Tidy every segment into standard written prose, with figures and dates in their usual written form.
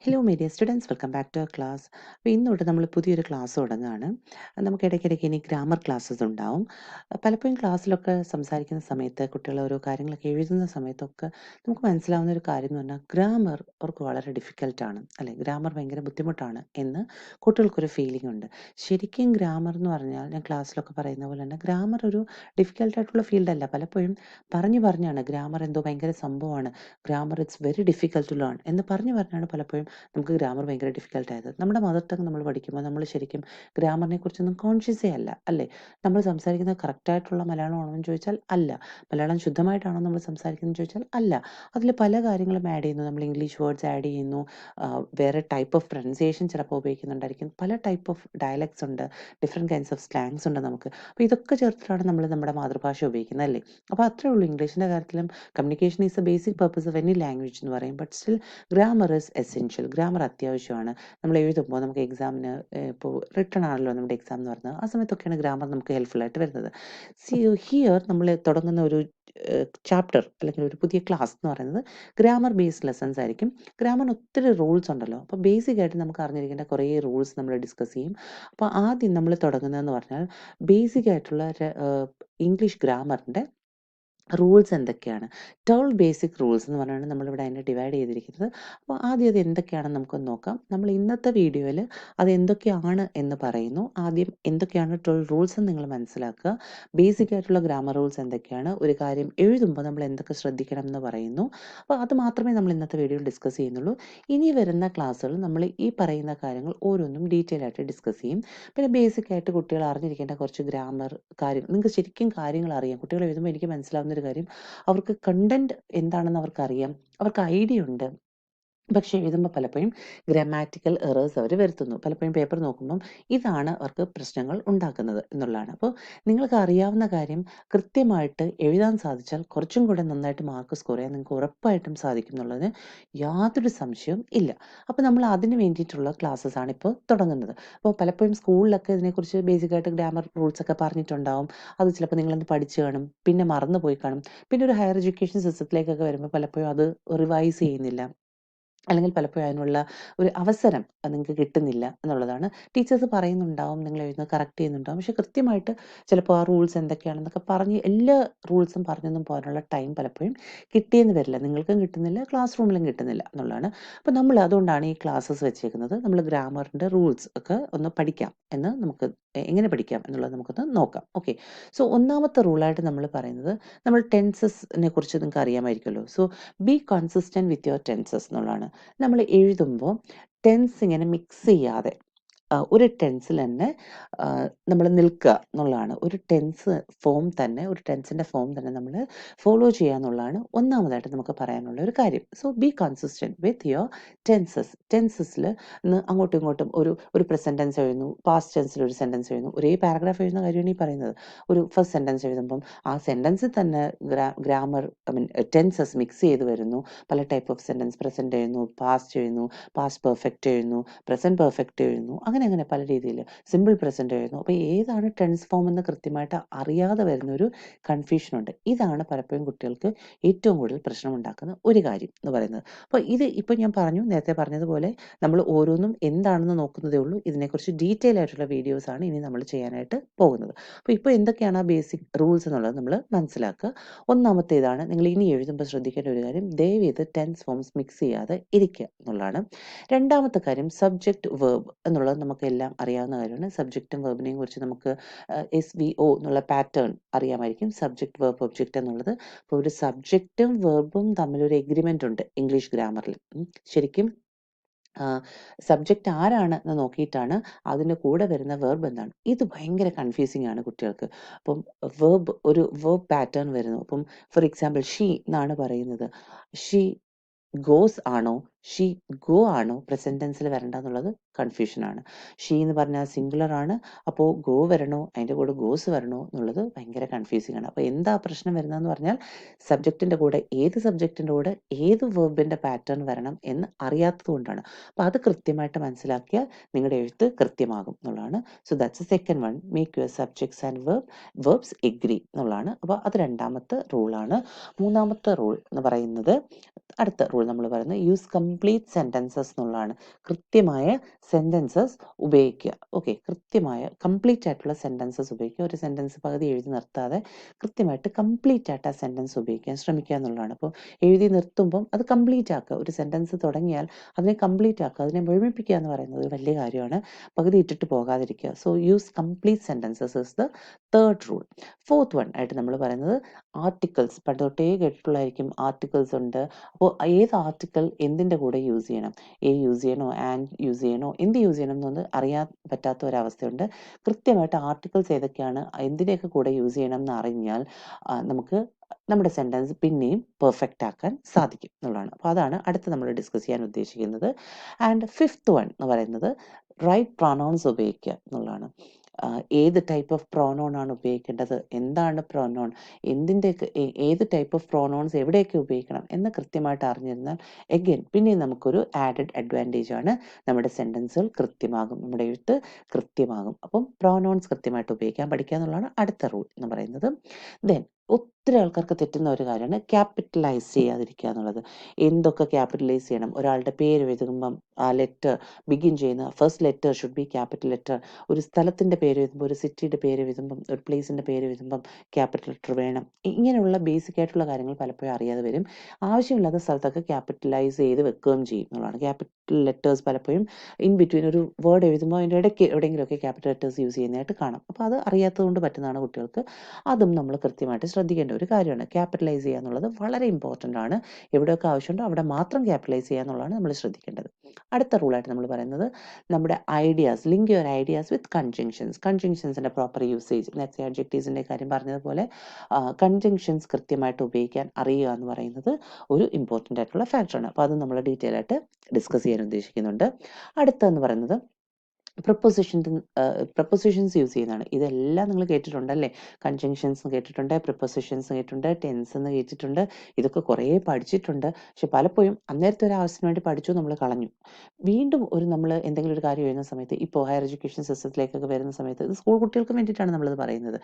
Hello my dear students, welcome back to our class. അപ്പോൾ ഇന്ന് തൊട്ട് നമ്മൾ പുതിയൊരു ക്ലാസ് തുടങ്ങുകയാണ്. നമുക്ക് ഇടയ്ക്കിടയ്ക്ക് ഇനി ഗ്രാമർ ക്ലാസ്സസ് ഉണ്ടാവും. പലപ്പോഴും ക്ലാസ്സിലൊക്കെ സംസാരിക്കുന്ന സമയത്ത് കുട്ടികൾ ഓരോ കാര്യങ്ങളൊക്കെ എഴുതുന്ന സമയത്തൊക്കെ നമുക്ക് മനസ്സിലാവുന്ന ഒരു കാര്യം എന്ന് പറഞ്ഞാൽ ഗ്രാമർ അവർക്ക് വളരെ ഡിഫിക്കൽട്ടാണ്, അല്ലേ? ഗ്രാമർ ഭയങ്കര ബുദ്ധിമുട്ടാണ് എന്ന് കുട്ടികൾക്കൊരു ഫീലിംഗ് ഉണ്ട്. ശരിക്കും ഗ്രാമർ എന്ന് പറഞ്ഞാൽ ഞാൻ ക്ലാസ്സിലൊക്കെ പറയുന്ന പോലെ തന്നെ ഗ്രാമർ ഒരു ഡിഫിക്കൽട്ടായിട്ടുള്ള ഫീൽഡല്ല. പലപ്പോഴും പറഞ്ഞാണ് ഗ്രാമർ എന്തോ ഭയങ്കര സംഭവമാണ്, grammar it's very difficult to learn എന്ന് പറഞ്ഞാണ് പലപ്പോഴും നമുക്ക് ഗ്രാമർ ഭയങ്കര ഡിഫിക്കൽട്ടായത്. നമ്മുടെ മദർ ടങ് നമ്മൾ പഠിക്കുമ്പോൾ നമ്മൾ ശരിക്കും ഗ്രാമറിനെ കുറിച്ചൊന്നും കോൺഷ്യസേ അല്ല, അല്ലേ? നമ്മൾ സംസാരിക്കുന്നത് കറക്റ്റായിട്ടുള്ള മലയാളമാണോ എന്ന് ചോദിച്ചാൽ അല്ല. മലയാളം ശുദ്ധമായിട്ടാണോ നമ്മൾ സംസാരിക്കുന്നത് ചോദിച്ചാൽ അല്ല. അതിൽ പല കാര്യങ്ങളും ആഡ് ചെയ്യുന്നു. നമ്മൾ ഇംഗ്ലീഷ് വേർഡ്സ് ആഡ് ചെയ്യുന്നു, വേറെ ടൈപ്പ് ഓഫ് പ്രൊനൗൺസിയേഷൻ ചിലപ്പോൾ ഉപയോഗിക്കുന്നുണ്ടായിരിക്കും. പല ടൈപ്പ് ഓഫ് ഡയലക്ട്സ് ഉണ്ട്, ഡിഫറെൻറ്റ് കൈൻഡ്സ് ഓഫ് സ്ലാങ്സ് ഉണ്ട് നമുക്ക്. അപ്പോൾ ഇതൊക്കെ ചേർത്തിട്ടാണ് നമ്മൾ നമ്മുടെ മാതൃഭാഷ ഉപയോഗിക്കുന്നത്, അല്ലേ? അപ്പോൾ അത്രേ ഉള്ളൂ. ഇംഗ്ലീഷിൻ്റെ കാര്യത്തിലും communication is A basic purpose of any language എന്ന് പറയും. But still grammar is essential. Grammar അത്യാവശ്യമാണ്. നമ്മൾ എഴുതുമ്പോൾ നമുക്ക് എക്സാമിന് ഇപ്പോൾ റിട്ടൺ ആണല്ലോ നമ്മുടെ എക്സാം എന്ന് പറയുന്നത്, ആ സമയത്തൊക്കെയാണ് ഗ്രാമർ നമുക്ക് ഹെൽപ്ഫുള്ളായിട്ട് വരുന്നത്. സി ഹിയർ നമ്മൾ തുടങ്ങുന്ന ഒരു ചാപ്റ്റർ അല്ലെങ്കിൽ ഒരു പുതിയ ക്ലാസ് എന്ന് പറയുന്നത് ഗ്രാമർ ബേസ്ഡ് ലെസൺസ് ആയിരിക്കും. ഗ്രാമറിന് ഒത്തിരി റൂൾസ് ഉണ്ടല്ലോ. അപ്പോൾ ബേസിക് ആയിട്ട് നമുക്ക് അറിഞ്ഞിരിക്കേണ്ട കുറേ റൂൾസ് നമ്മൾ ഡിസ്കസ് ചെയ്യും. അപ്പോൾ ആദ്യം നമ്മൾ തുടങ്ങുന്നതെന്ന് പറഞ്ഞാൽ ബേസിക് ആയിട്ടുള്ള ഇംഗ്ലീഷ് ഗ്രാമറിൻ്റെ റൂൾസ് എന്തൊക്കെയാണ്, 12 ബേസിക് റൂൾസ് എന്ന് പറഞ്ഞാണ് നമ്മളിവിടെ അതിനെ ഡിവൈഡ് ചെയ്തിരിക്കുന്നത്. അപ്പോൾ ആദ്യം അത് എന്തൊക്കെയാണെന്ന് നമുക്കൊന്ന് നോക്കാം. നമ്മൾ ഇന്നത്തെ വീഡിയോയിൽ അത് എന്തൊക്കെയാണ് എന്ന് പറയുന്നു. ആദ്യം എന്തൊക്കെയാണ് 12 റൂൾസ് എന്ന് നിങ്ങൾ മനസ്സിലാക്കുക. ബേസിക് ആയിട്ടുള്ള ഗ്രാമർ റൂൾസ് എന്തൊക്കെയാണ്, ഒരു കാര്യം എഴുതുമ്പോൾ നമ്മൾ എന്തൊക്കെ ശ്രദ്ധിക്കണം എന്ന് പറയുന്നു. അപ്പോൾ അത് മാത്രമേ നമ്മൾ ഇന്നത്തെ വീഡിയോയിൽ ഡിസ്കസ് ചെയ്യുന്നുള്ളൂ. ഇനി വരുന്ന ക്ലാസ്സുകൾ നമ്മൾ ഈ പറയുന്ന കാര്യങ്ങൾ ഓരോന്നും ഡീറ്റെയിൽ ആയിട്ട് ഡിസ്കസ് ചെയ്യും. പിന്നെ ബേസിക് ആയിട്ട് കുട്ടികൾ അറിഞ്ഞിരിക്കേണ്ട കുറച്ച് ഗ്രാമർ കാര്യങ്ങൾ, നിങ്ങൾക്ക് ശരിക്കും കാര്യങ്ങൾ അറിയാം. കുട്ടികൾ എഴുതുമ്പോൾ എനിക്ക് മനസ്സിലാവുന്ന ഒരു കാര്യം, അവർക്ക് കണ്ടന്റ് എന്താണെന്ന് അവർക്കറിയാം, അവർക്ക് ഐഡിയ ഉണ്ട്. പക്ഷേ എഴുതുമ്പോൾ പലപ്പോഴും ഗ്രാമാറ്റിക്കൽ എറേഴ്സ് അവർ വരുത്തുന്നു. പലപ്പോഴും പേപ്പർ നോക്കുമ്പം ഇതാണ് അവർക്ക് പ്രശ്നങ്ങൾ ഉണ്ടാക്കുന്നത് എന്നുള്ളതാണ്. അപ്പോൾ നിങ്ങൾക്ക് അറിയാവുന്ന കാര്യം കൃത്യമായിട്ട് എഴുതാൻ സാധിച്ചാൽ കുറച്ചും കൂടെ നന്നായിട്ട് മാർക്ക് സ്കോർ ചെയ്യാൻ നിങ്ങൾക്ക് ഉറപ്പായിട്ടും സാധിക്കും എന്നുള്ളതിന് യാതൊരു സംശയവും ഇല്ല. അപ്പോൾ നമ്മൾ അതിന് വേണ്ടിയിട്ടുള്ള ക്ലാസ്സസ് ആണ് ഇപ്പോൾ തുടങ്ങുന്നത്. അപ്പോൾ പലപ്പോഴും സ്കൂളിലൊക്കെ ഇതിനെക്കുറിച്ച് ബേസിക്കായിട്ട് ഗ്രാമർ റൂൾസ് ഒക്കെ പറഞ്ഞിട്ടുണ്ടാവും. അത് ചിലപ്പോൾ നിങ്ങളൊന്ന് പഠിച്ചു കാണും, പിന്നെ മറന്നു പോയി കാണും. പിന്നെ ഒരു ഹയർ എഡ്യൂക്കേഷൻ സിസ്റ്റത്തിലേക്കൊക്കെ വരുമ്പോൾ പലപ്പോഴും അത് റിവൈസ് ചെയ്യുന്നില്ല, അല്ലെങ്കിൽ പലപ്പോഴും അതിനുള്ള ഒരു അവസരം നിങ്ങൾക്ക് കിട്ടുന്നില്ല എന്നുള്ളതാണ്. ടീച്ചേഴ്സ് പറയുന്നുണ്ടാവും, നിങ്ങൾ എഴുതുന്നത് കറക്റ്റ് ചെയ്യുന്നുണ്ടാവും, പക്ഷെ കൃത്യമായിട്ട് ചിലപ്പോൾ ആ റൂൾസ് എന്തൊക്കെയാണെന്നൊക്കെ പറഞ്ഞ് എല്ലാ റൂൾസും പറഞ്ഞൊന്നും പോകാനുള്ള ടൈം പലപ്പോഴും കിട്ടിയെന്ന് വരില്ല. നിങ്ങൾക്കും കിട്ടുന്നില്ല, ക്ലാസ് റൂമിലും കിട്ടുന്നില്ല എന്നുള്ളതാണ്. അപ്പോൾ നമ്മൾ അതുകൊണ്ടാണ് ഈ ക്ലാസ്സസ് വെച്ചേക്കുന്നത്. നമ്മൾ ഗ്രാമറിൻ്റെ റൂൾസ് ഒക്കെ ഒന്ന് പഠിക്കാം എന്ന് നമുക്ക് എങ്ങനെ പഠിക്കാം എന്നുള്ളത് നമുക്കൊന്ന് നോക്കാം. ഓക്കെ, സോ ഒന്നാമത്തെ റൂളായിട്ട് നമ്മൾ പറയുന്നത്, നമ്മൾ ടെൻസസിനെ കുറിച്ച് നിങ്ങൾക്ക് അറിയാമായിരിക്കുമല്ലോ. So be consistent with your tenses എന്നുള്ളതാണ്. നമ്മൾ എഴുതുമ്പോൾ ടെൻസ് ഇങ്ങനെ മിക്സ് ചെയ്യാതെ ഒരു ടെൻസിൽ തന്നെ നമ്മൾ നിൽക്കുക എന്നുള്ളതാണ്. ഒരു ടെൻസിൻ്റെ ഫോം തന്നെ നമ്മൾ ഫോളോ ചെയ്യുക എന്നുള്ളതാണ് ഒന്നാമതായിട്ട് നമുക്ക് പറയാനുള്ള ഒരു കാര്യം. So be consistent with your ടെൻസസിൽ അങ്ങോട്ടും ഇങ്ങോട്ടും ഒരു പ്രസൻറ്റ് ടെൻസ് എഴുതുന്നു, പാസ്റ്റ് ടെൻസിൽ ഒരു സെൻറ്റൻസ് എഴുതുന്നു, ഒരേ പാരഗ്രാഫ് എഴുതുന്ന കാര്യമാണ് ഈ പറയുന്നത്. ഒരു ഫസ്റ്റ് സെൻറ്റൻസ് എഴുതുമ്പം ആ സെൻറ്റൻസിൽ തന്നെ ഗ്രാമർ ടെൻസസ് മിക്സ് ചെയ്ത് വരുന്നു. പല ടൈപ്പ് ഓഫ് സെൻറ്റൻസ്, പ്രസൻറ്റ് എഴുതുന്നു, പാസ്റ്റ് എഴുതുന്നു, പാസ്റ്റ് പെർഫെക്റ്റ് എഴുതുന്നു, പ്രസൻറ്റ് പെർഫെക്റ്റ് എഴുതുന്നു, അങ്ങനെ പല രീതിയിൽ സിമ്പിൾ പ്രസൻറ്റ് എഴുതുന്നു. അപ്പോൾ ഏതാണ് ടെൻസ് ഫോം എന്ന് കൃത്യമായിട്ട് അറിയാതെ വരുന്നൊരു കൺഫ്യൂഷനുണ്ട്. ഇതാണ് പലപ്പോഴും കുട്ടികൾക്ക് ഏറ്റവും കൂടുതൽ പ്രശ്നം ഉണ്ടാക്കുന്ന ഒരു കാര്യം എന്ന് പറയുന്നത്. അപ്പോൾ ഇപ്പോൾ ഞാൻ നേരത്തെ പറഞ്ഞതുപോലെ നമ്മൾ ഓരോന്നും എന്താണെന്ന് നോക്കുന്നതേ ഉള്ളൂ. ഇതിനെക്കുറിച്ച് ഡീറ്റെയിൽ ആയിട്ടുള്ള വീഡിയോസാണ് ഇനി നമ്മൾ ചെയ്യാനായിട്ട് പോകുന്നത്. അപ്പോൾ ഇപ്പോൾ എന്തൊക്കെയാണ് ആ ബേസിക് റൂൾസ് എന്നുള്ളത് നമ്മൾ മനസ്സിലാക്കുക. ഒന്നാമത്തേതാണ്, നിങ്ങൾ ഇനി എഴുതുമ്പോൾ ശ്രദ്ധിക്കേണ്ട ഒരു കാര്യം, ദയവേത് ടെൻസ് ഫോംസ് മിക്സ് ചെയ്യാതെ ഇരിക്കുക എന്നുള്ളതാണ്. രണ്ടാമത്തെ കാര്യം, സബ്ജക്റ്റ് വേർബ് എന്നുള്ളത് നമുക്കെല്ലാം അറിയാവുന്ന കാര്യമാണ്. സബ്ജക്റ്റും വേർബിനെയും കുറിച്ച് നമുക്ക് SVO എന്നുള്ള പാറ്റേൺ അറിയാമായിരിക്കും, സബ്ജക്റ്റ് വേർബ് ഒബ്ജക്റ്റ് എന്നുള്ളത്. അപ്പോൾ ഒരു സബ്ജക്റ്റും വേർബും തമ്മിലൊരു എഗ്രിമെൻ്റ് ഉണ്ട് ഇംഗ്ലീഷ് ഗ്രാമറിൽ. ശരിക്കും സബ്ജക്റ്റ് ആരാണ് എന്ന് നോക്കിയിട്ടാണ് അതിൻ്റെ കൂടെ വരുന്ന വേർബ് എന്താണ്. ഇത് ഭയങ്കര കൺഫ്യൂസിങ് ആണ് കുട്ടികൾക്ക്. അപ്പം ഒരു വേർബ് പാറ്റേൺ വരുന്നു. അപ്പം ഫോർ എക്സാമ്പിൾ ഷീ എന്നാണ് പറയുന്നത്, ഷീ ഗോസ് ആണോ, ഷീ ഗോ ആണോ പ്രസന്റ് ടെൻസിൽ വരണ്ടെന്നുള്ളത് കൺഫ്യൂഷനാണ്. ഷീ എന്ന് പറഞ്ഞാൽ സിംഗുലർ ആണ്, അപ്പോൾ ഗോ വരണോ അതിൻ്റെ കൂടെ ഗോസ് വരണോ എന്നുള്ളത് ഭയങ്കര കൺഫ്യൂസിങ് ആണ്. അപ്പോൾ എന്താ പ്രശ്നം വരുന്നതെന്ന് പറഞ്ഞാൽ സബ്ജക്റ്റിൻ്റെ കൂടെ ഏത് വേർബിൻ്റെ പാറ്റേൺ വരണം എന്ന് അറിയാത്തത് കൊണ്ടാണ്. അപ്പോൾ അത് കൃത്യമായിട്ട് മനസ്സിലാക്കിയാൽ നിങ്ങളുടെ എഴുത്ത് കൃത്യമാകും എന്നുള്ളതാണ്. So that's A second one, make your subjects and verbs agree എന്നുള്ളതാണ്. അപ്പോൾ അത് രണ്ടാമത്തെ റൂളാണ്. മൂന്നാമത്തെ റൂൾ എന്ന് പറയുന്നത്, അടുത്ത റൂൾ നമ്മൾ പറയുന്നത്, യൂസ് കംപ്ലീറ്റ് സെൻറ്റൻസസ് എന്നുള്ളതാണ്. കൃത്യമായ സെൻറ്റൻസസ് ഉപയോഗിക്കുക. ഓക്കെ, കൃത്യമായ കംപ്ലീറ്റ് ആയിട്ടുള്ള സെൻറ്റൻസസ് ഉപയോഗിക്കുക. ഒരു സെൻറ്റൻസ് പകുതി എഴുതി നിർത്താതെ കൃത്യമായിട്ട് കംപ്ലീറ്റ് ആയിട്ട് ആ സെൻറ്റൻസ് ഉപയോഗിക്കാൻ ശ്രമിക്കുക എന്നുള്ളതാണ്. അപ്പോൾ എഴുതി നിർത്തുമ്പം അത് കംപ്ലീറ്റ് ആക്കുക. ഒരു സെൻറ്റൻസ് തുടങ്ങിയാൽ അതിനെ കംപ്ലീറ്റ് ആക്കുക, അതിനെ മുഴുമിപ്പിക്കുക എന്ന് പറയുന്നത് ഒരു വലിയ കാര്യമാണ്. പകുതി ഇട്ടിട്ട് പോകാതിരിക്കുക. So use complete sentences is the third rule. Fourth one ആയിട്ട് നമ്മൾ പറയുന്നത് ആർട്ടിക്കിൾസ്. പണ്ട് തൊട്ടേ കേട്ടിട്ടുള്ളതായിരിക്കും, ആർട്ടിക്കിൾസ് ഉണ്ട്. അപ്പോൾ ഏത് ആർട്ടിക്കിൾ എന്തിൻ്റെ കൂടെ യൂസ് ചെയ്യണം, എ യൂസ് ചെയ്യണോ, ആൻഡ് യൂസ് ചെയ്യണോ, എന്ത് യൂസ് ചെയ്യണം എന്നൊന്ന് അറിയാൻ പറ്റാത്ത ഒരവസ്ഥയുണ്ട്. കൃത്യമായിട്ട് ആർട്ടിക്കിൾസ് ഏതൊക്കെയാണ്, എന്തിൻ്റെയൊക്കെ കൂടെ യൂസ് ചെയ്യണം എന്ന് അറിഞ്ഞാൽ നമുക്ക് നമ്മുടെ സെൻറ്റൻസ് പിന്നെയും പെർഫെക്റ്റ് ആക്കാൻ സാധിക്കും എന്നുള്ളതാണ്. അപ്പോൾ അതാണ് അടുത്ത് നമ്മൾ ഡിസ്കസ് ചെയ്യാൻ ഉദ്ദേശിക്കുന്നത്. ആൻഡ് ഫിഫ്ത്ത് വൺ എന്ന് പറയുന്നത് റൈറ്റ് പ്രൊനൗൺസ് ഉപയോഗിക്കുക എന്നുള്ളതാണ്. ഏത് ടൈപ്പ് ഓഫ് പ്രോനോൺ ആണ് ഉപയോഗിക്കേണ്ടത്, എന്താണ് പ്രോനോൺ, എന്തിൻ്റെയൊക്കെ ഏത് ടൈപ്പ് ഓഫ് പ്രോനോൺസ് എവിടെയൊക്കെ ഉപയോഗിക്കണം എന്ന് കൃത്യമായിട്ട് അറിഞ്ഞിരുന്നാൽ എഗെയിൻ പിന്നെയും നമുക്കൊരു ആഡഡ് അഡ്വാൻറ്റേജ് ആണ്. നമ്മുടെ സെൻറ്റൻസുകൾ കൃത്യമാകും, നമ്മുടെ എഴുത്ത് കൃത്യമാകും. അപ്പം പ്രോനോൺസ് കൃത്യമായിട്ട് ഉപയോഗിക്കാൻ പഠിക്കുക എന്നുള്ളതാണ് അടുത്ത റൂൾ എന്ന് പറയുന്നത്. ദെൻ ഒത്തിരി ആൾക്കാർക്ക് തെറ്റുന്ന ഒരു കാര്യമാണ് ക്യാപിറ്റലൈസ് ചെയ്യാതിരിക്കുക എന്നുള്ളത്. എന്തൊക്കെ ക്യാപിറ്റലൈസ് ചെയ്യണം, ഒരാളുടെ പേര് എഴുതുമ്പം ആ ലെറ്റർ ബിഗിൻ ചെയ്യുന്ന first letter should be capital letter. ഒരു സ്ഥലത്തിൻ്റെ പേര് എഴുതുമ്പോൾ, ഒരു സിറ്റിയുടെ പേര് എഴുതുമ്പം, ഒരു പ്ലേസിൻ്റെ പേര് എഴുതുമ്പം ക്യാപിറ്റൽ ലെറ്റർ വേണം. ഇങ്ങനെയുള്ള ബേസിക് ആയിട്ടുള്ള കാര്യങ്ങൾ പലപ്പോഴും അറിയാതെ വരും. ആവശ്യമില്ലാത്ത സ്ഥലത്തൊക്കെ ക്യാപിറ്റലൈസ് ചെയ്ത് വെക്കുകയും ചെയ്യും എന്നുള്ളതാണ്. ക്യാപിറ്റൽ ലെറ്റേഴ്സ് പലപ്പോഴും ഇൻ ബിറ്റ്വീൻ ഒരു വേർഡ് എഴുതുമ്പോൾ അതിൻ്റെ ഇടയ്ക്ക് എവിടെയെങ്കിലുമൊക്കെ ക്യാപിറ്റൽ ലെറ്റേഴ്സ് യൂസ് ചെയ്യുന്നതായിട്ട് കാണാം. അപ്പോൾ അത് അറിയാത്തത് കൊണ്ട് പറ്റുന്നതാണ് കുട്ടികൾക്ക്. അതും നമ്മൾ കൃത്യമായിട്ട് ശ്രദ്ധിക്കേണ്ട ഒരു കാര്യമാണ്. ക്യാപിറ്റലൈസ് ചെയ്യുക എന്നുള്ളത് വളരെ ഇമ്പോർട്ടൻ്റ് ആണ്. എവിടെയൊക്കെ ആവശ്യമുണ്ടോ അവിടെ മാത്രം ക്യാപിറ്റലൈസ് ചെയ്യുക എന്നുള്ളതാണ് നമ്മൾ ശ്രദ്ധിക്കേണ്ടത്. അടുത്ത റൂളായിട്ട് നമ്മൾ പറയുന്നത് നമ്മുടെ ideas, link your ideas with conjunctions. കൺജങ്ഷൻസിൻ്റെ പ്രോപ്പർ യൂസേജ്, നേരത്തെ അഡ്ജക്റ്റീവ്സിൻ്റെ കാര്യം പറഞ്ഞതുപോലെ കൺജങ്ഷൻസ് കൃത്യമായിട്ട് ഉപയോഗിക്കാൻ അറിയുക എന്ന് പറയുന്നത് ഒരു ഇമ്പോർട്ടൻ്റ് ആയിട്ടുള്ള ഫാക്ടറാണ്. അപ്പോൾ അത് നമ്മൾ ഡീറ്റെയിൽ ആയിട്ട് ഡിസ്കസ് ചെയ്യാൻ ഉദ്ദേശിക്കുന്നുണ്ട്. അടുത്തതെന്ന് പറയുന്നത് പ്രപ്പോസിഷൻസ് യൂസ് ചെയ്യുന്നതാണ്. ഇതെല്ലാം നിങ്ങൾ കേട്ടിട്ടുണ്ടല്ലേ. കൺജങ്ഷൻസ് കേട്ടിട്ടുണ്ട്, പ്രിപ്പോസിഷൻസ് കേട്ടിട്ടുണ്ട്, ടെൻസ് എന്ന് കേട്ടിട്ടുണ്ട്. ഇതൊക്കെ കുറേ പഠിച്ചിട്ടുണ്ട്. പക്ഷെ പലപ്പോഴും അന്നേരത്തെ ഒരു ആവശ്യത്തിന് വേണ്ടി പഠിച്ചു, നമ്മൾ കളഞ്ഞു. വീണ്ടും നമ്മൾ എന്തെങ്കിലും ഒരു കാര്യം എഴുതുന്ന സമയത്ത്, ഇപ്പോൾ ഹയർ എഡ്യൂക്കേഷൻ സിസ്റ്റത്തിലേക്കൊക്കെ വരുന്ന സമയത്ത്, ഇത് സ്കൂൾ കുട്ടികൾക്ക് വേണ്ടിയിട്ടാണ് നമ്മളത് പറയുന്നത്.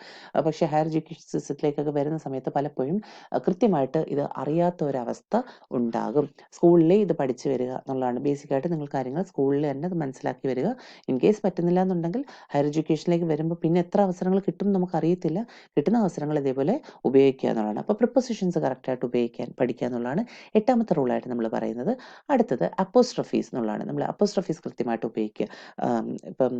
പക്ഷേ ഹയർ എഡ്യൂക്കേഷൻ സിസ്റ്റത്തിലേക്കൊക്കെ വരുന്ന സമയത്ത് പലപ്പോഴും കൃത്യമായിട്ട് ഇത് അറിയാത്ത ഒരവസ്ഥ ഉണ്ടാകും. സ്കൂളിൽ ഇത് പഠിച്ചു വരിക എന്നുള്ളതാണ്. ബേസിക്കായിട്ട് നിങ്ങൾ കാര്യങ്ങൾ സ്കൂളിൽ തന്നെ അത് മനസ്സിലാക്കി വരിക. ഇൻ കേസ് പറ്റുന്നില്ല എന്നുണ്ടെങ്കിൽ ഹയർ എഡ്യൂക്കേഷനിലേക്ക് വരുമ്പോൾ പിന്നെ എത്ര അവസരങ്ങൾ കിട്ടും നമുക്കറിയത്തില്ല. കിട്ടുന്ന അവസരങ്ങൾ ഇതേപോലെ ഉപയോഗിക്കുക എന്നുള്ളതാണ്. അപ്പോൾ പ്രിപ്പോസിഷൻസ് കറക്റ്റായിട്ട് ഉപയോഗിക്കാൻ പഠിക്കുക എന്നുള്ളതാണ് എട്ടാമത്തെ റൂളായിട്ട് നമ്മൾ പറയുന്നത്. അടുത്തത് അപ്പോസ്ട്രഫീസ് എന്നുള്ളതാണ്. നമ്മൾ അപ്പോസ്ട്രഫീസ് കൃത്യമായിട്ട് ഉപയോഗിക്കുക. ഇപ്പം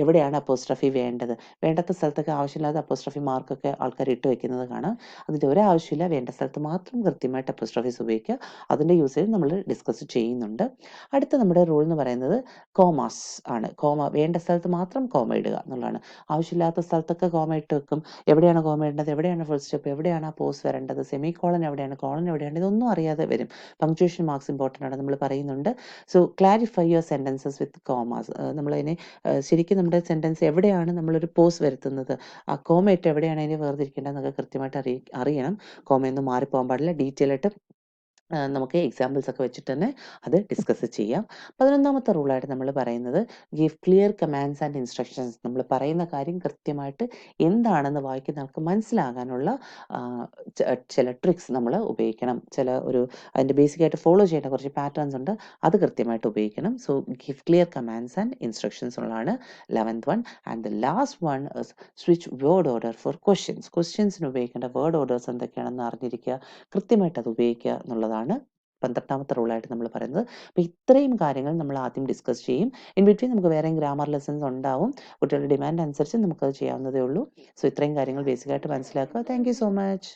എവിടെയാണ് അപ്പോസ്ട്രഫി വേണ്ടത്, വേണ്ടാത്ത സ്ഥലത്തൊക്കെ ആവശ്യമില്ലാതെ അപ്പോസ്ട്രഫി മാർക്കൊക്കെ ആൾക്കാർ ഇട്ട് വെക്കുന്നത് കാണാം. അതിൻ്റെ ഒരാവശ്യമില്ല, വേണ്ട സ്ഥലത്ത് മാത്രം കൃത്യമായിട്ട് അപ്പോസ്ട്രഫീസ് ഉപയോഗിക്കുക. അതിൻ്റെ യൂസേജ് നമ്മൾ ഡിസ്കസ് ചെയ്യുന്നുണ്ട്. അടുത്ത നമ്മുടെ റൂൾ എന്ന് പറയുന്നത് കോമാസ് ആണ്. കോമ വേണ്ട സ്ഥലത്ത് മാത്രം കോമ ഇടുക എന്നുള്ളതാണ്. ആവശ്യമില്ലാത്ത സ്ഥലത്തൊക്കെ കോമ ഇട്ട് വെക്കും. എവിടെയാണ് കോമ ഇടേണ്ടത്, എവിടെയാണ് ഫുൾ സ്റ്റോപ്പ്, എവിടെയാണ് ആ പോസ് വരേണ്ടത്, സെമി കോളൻ എവിടെയാണ്, കോളൻ എവിടെയാണ്, ഇതൊന്നും അറിയാതെ വരും. പങ്ക്ച്വേഷൻ മാർക്സ് ഇമ്പോർട്ടൻ്റ് ആണ്, നമ്മൾ പറയുന്നുണ്ട്. So clarify your sentences with commas. നമ്മളതിനെ ശരിക്കും നമ്മുടെ സെൻറ്റൻസ് എവിടെയാണ് നമ്മളൊരു പോസ് വരുത്തുന്നത്, ആ കോമ ഇട്ട് എവിടെയാണ് അതിനെ വേർതിരിക്കേണ്ടതെന്നൊക്കെ കൃത്യമായിട്ട് അറിയണം. കോമയൊന്നും മാറിപ്പോകാൻ പാടില്ല. ഡീറ്റെയിൽ ആയിട്ട് നമുക്ക് എക്സാമ്പിൾസ് ഒക്കെ വെച്ചിട്ട് തന്നെ അത് ഡിസ്കസ് ചെയ്യാം. 11ാമത്തെ റൂളായിട്ട് നമ്മൾ പറയുന്നത് give clear commands and instructions. നമ്മൾ പറയുന്ന കാര്യം കൃത്യമായിട്ട് എന്താണെന്ന് വായിക്കുന്ന ആൾക്ക് മനസ്സിലാകാനുള്ള ചില ട്രിക്സ് നമ്മൾ ഉപയോഗിക്കണം. അതിൻ്റെ ബേസിക്കായിട്ട് ഫോളോ ചെയ്യേണ്ട കുറച്ച് പാറ്റേൺസ് ഉണ്ട്, അത് കൃത്യമായിട്ട് ഉപയോഗിക്കണം. So give clear commands and instructions ഉള്ളതാണ് 11th one. And the last one switch word order for questions. ക്വസ്റ്റ്യൻസിന് ഉപയോഗിക്കേണ്ട വേർഡ് ഓർഡേഴ്സ് എന്തൊക്കെയാണെന്ന് അറിഞ്ഞിരിക്കുക, കൃത്യമായിട്ട് അത് ഉപയോഗിക്കുക എന്നുള്ളതാണ് 12ാമത്തെ റൂളായിട്ട് നമ്മൾ പറയുന്നത്. അപ്പോൾ ഇത്രയും കാര്യങ്ങൾ നമ്മൾ ആദ്യം ഡിസ്കസ് ചെയ്യും. ഇൻ ബിറ്റ്വീൻ നമുക്ക് വേറെയും ഗ്രാമർ ലെസൺസ് ഉണ്ടാവും. കുട്ടികളുടെ ഡിമാൻഡ് അനുസരിച്ച് നമുക്കത് ചെയ്യാവുന്നതേ ഉള്ളൂ. സോ ഇത്രയും കാര്യങ്ങൾ ബേസിക്കായിട്ട് മനസ്സിലാക്കുക. Thank you so much.